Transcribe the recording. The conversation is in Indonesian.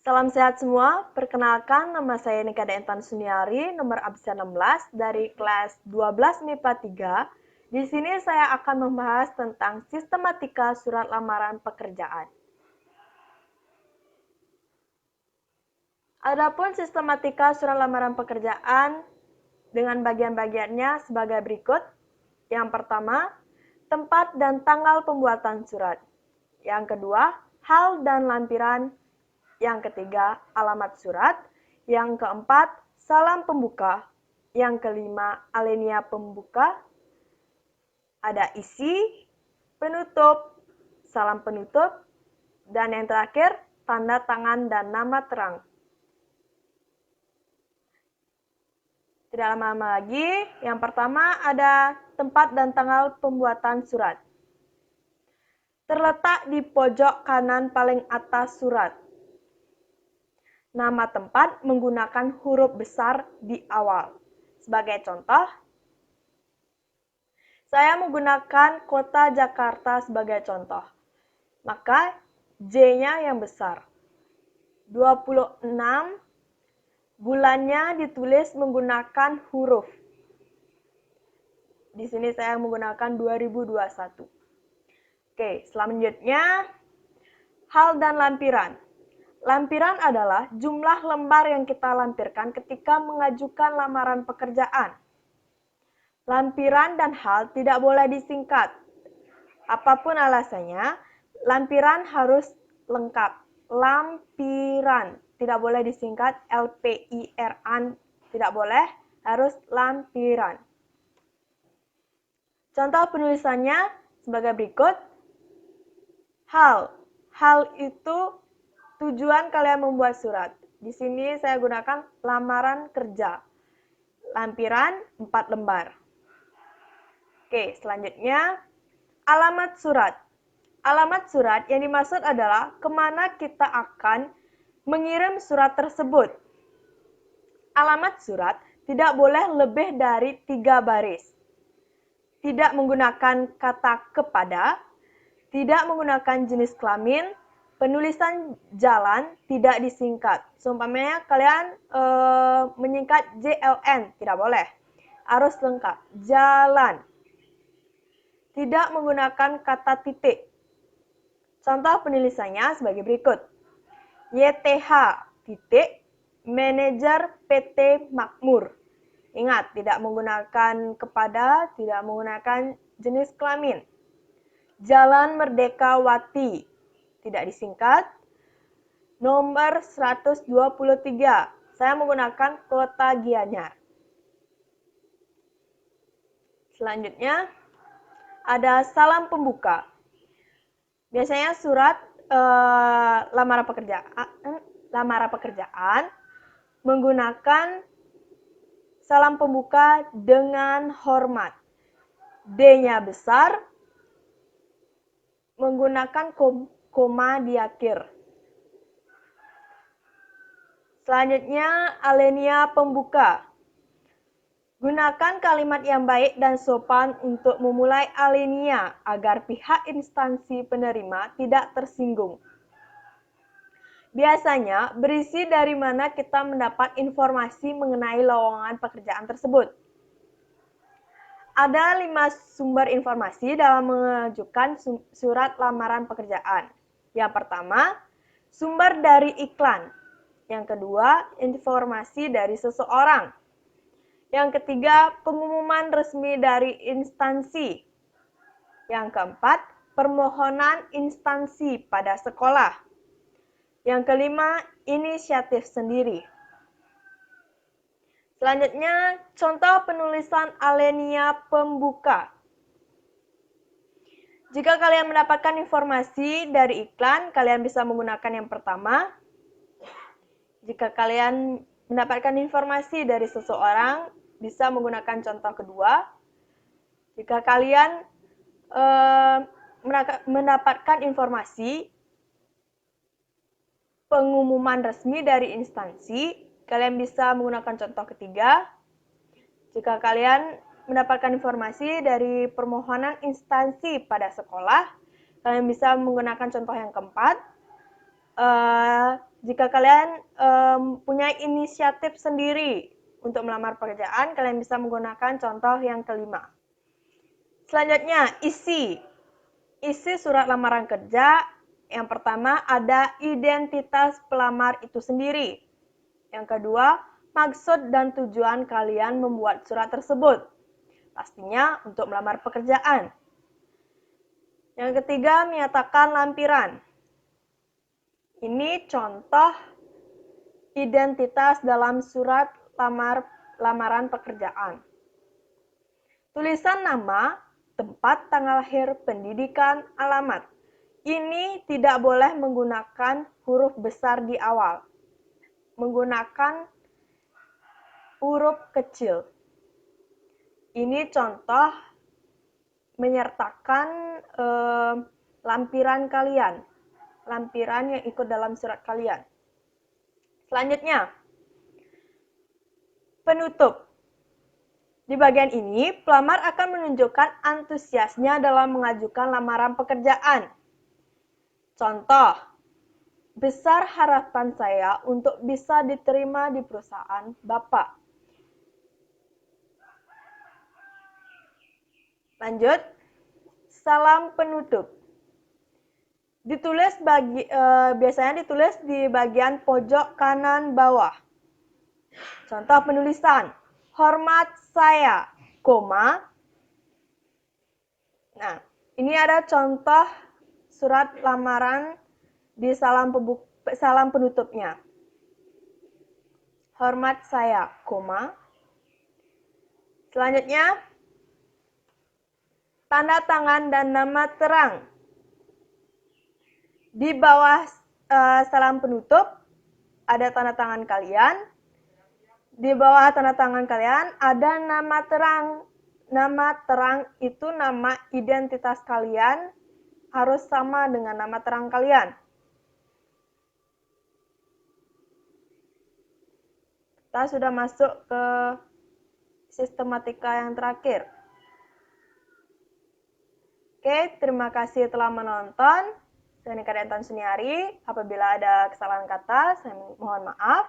Salam sehat semua, perkenalkan nama saya Nikada Entan Suniari, nomor absen 16 dari kelas 12 MIPA 3. Di sini saya akan membahas tentang sistematika surat lamaran pekerjaan. Adapun sistematika surat lamaran pekerjaan dengan bagian-bagiannya sebagai berikut. Yang pertama, tempat dan tanggal pembuatan surat. Yang kedua, hal dan lampiran. Yang ketiga, alamat surat. Yang keempat, salam pembuka. Yang kelima, alinea pembuka. Ada isi, penutup, salam penutup, dan yang terakhir, tanda tangan dan nama terang. Tidak lama-lama lagi, yang pertama ada tempat dan tanggal pembuatan surat. Terletak di pojok kanan paling atas surat. Nama tempat menggunakan huruf besar di awal. Sebagai contoh, saya menggunakan kota Jakarta sebagai contoh. Maka J-nya yang besar. 26, bulannya ditulis menggunakan huruf. Di sini saya menggunakan 2021. Oke, selanjutnya hal dan lampiran. Lampiran adalah jumlah lembar yang kita lampirkan ketika mengajukan lamaran pekerjaan. Lampiran dan hal tidak boleh disingkat. Apapun alasannya, lampiran harus lengkap. Lampiran, tidak boleh disingkat LPIRAN, tidak boleh, harus lampiran. Contoh penulisannya sebagai berikut. Hal. Hal itu tujuan kalian membuat surat. Di sini saya gunakan lamaran kerja. Lampiran 4 lembar. Oke, selanjutnya alamat surat. Alamat surat yang dimaksud adalah kemana kita akan mengirim surat tersebut. Alamat surat tidak boleh lebih dari 3 baris. Tidak menggunakan kata kepada, tidak menggunakan jenis kelamin, penulisan jalan tidak disingkat. Seumpamanya kalian menyingkat JLN, tidak boleh. Harus lengkap. Jalan. Tidak menggunakan kata titik. Contoh penulisannya sebagai berikut. YTH titik manajer PT Makmur. Ingat, tidak menggunakan kepada, tidak menggunakan jenis kelamin. Jalan Merdeka Wati, tidak disingkat. Nomor 123, saya menggunakan kota Gianyar. Selanjutnya, ada salam pembuka. Biasanya surat lamaran pekerjaan menggunakan salam pembuka dengan hormat. D-nya besar, menggunakan koma di akhir. Selanjutnya, alinea pembuka. Gunakan kalimat yang baik dan sopan untuk memulai alinea agar pihak instansi penerima tidak tersinggung. Biasanya, berisi dari mana kita mendapat informasi mengenai lowongan pekerjaan tersebut. Ada 5 sumber informasi dalam mengajukan surat lamaran pekerjaan. Yang pertama, sumber dari iklan. Yang kedua, informasi dari seseorang. Yang ketiga, pengumuman resmi dari instansi. Yang keempat, permohonan instansi pada sekolah. Yang kelima, inisiatif sendiri. Selanjutnya, contoh penulisan alinea pembuka. Jika kalian mendapatkan informasi dari iklan, kalian bisa menggunakan yang pertama. Jika kalian mendapatkan informasi dari seseorang, bisa menggunakan contoh kedua. Jika kalian mendapatkan informasi pengumuman resmi dari instansi, kalian bisa menggunakan contoh ketiga. Jika kalian mendapatkan informasi dari permohonan instansi pada sekolah, kalian bisa menggunakan contoh yang keempat. jika kalian punya inisiatif sendiri untuk melamar pekerjaan, kalian bisa menggunakan contoh yang kelima. Selanjutnya, isi surat lamaran kerja. Yang pertama, ada identitas pelamar itu sendiri. Yang kedua, maksud dan tujuan kalian membuat surat tersebut. Pastinya untuk melamar pekerjaan. Yang ketiga, menyatakan lampiran. Ini contoh identitas dalam surat lamaran pekerjaan. Tulisan nama, tempat, tanggal lahir, pendidikan, alamat. Ini tidak boleh menggunakan huruf besar di awal. Menggunakan huruf kecil. Ini contoh menyertakan lampiran kalian. Lampiran yang ikut dalam surat kalian. Selanjutnya, penutup. Di bagian ini, pelamar akan menunjukkan antusiasnya dalam mengajukan lamaran pekerjaan. Contoh, besar harapan saya untuk bisa diterima di perusahaan Bapak. Lanjut, salam penutup. Biasanya ditulis di bagian pojok kanan bawah. Contoh penulisan, hormat saya, koma. Nah, ini ada contoh surat lamaran di salam penutupnya. Hormat saya, koma. Selanjutnya, tanda tangan dan nama terang. Di bawah salam penutup ada tanda tangan kalian. Di bawah tanda tangan kalian ada nama terang. Nama terang itu nama identitas kalian harus sama dengan nama terang kalian. Kita sudah masuk ke sistematika yang terakhir. Oke, terima kasih telah menonton. Saya Nika Denton Suniari. Apabila ada kesalahan kata, saya mohon maaf.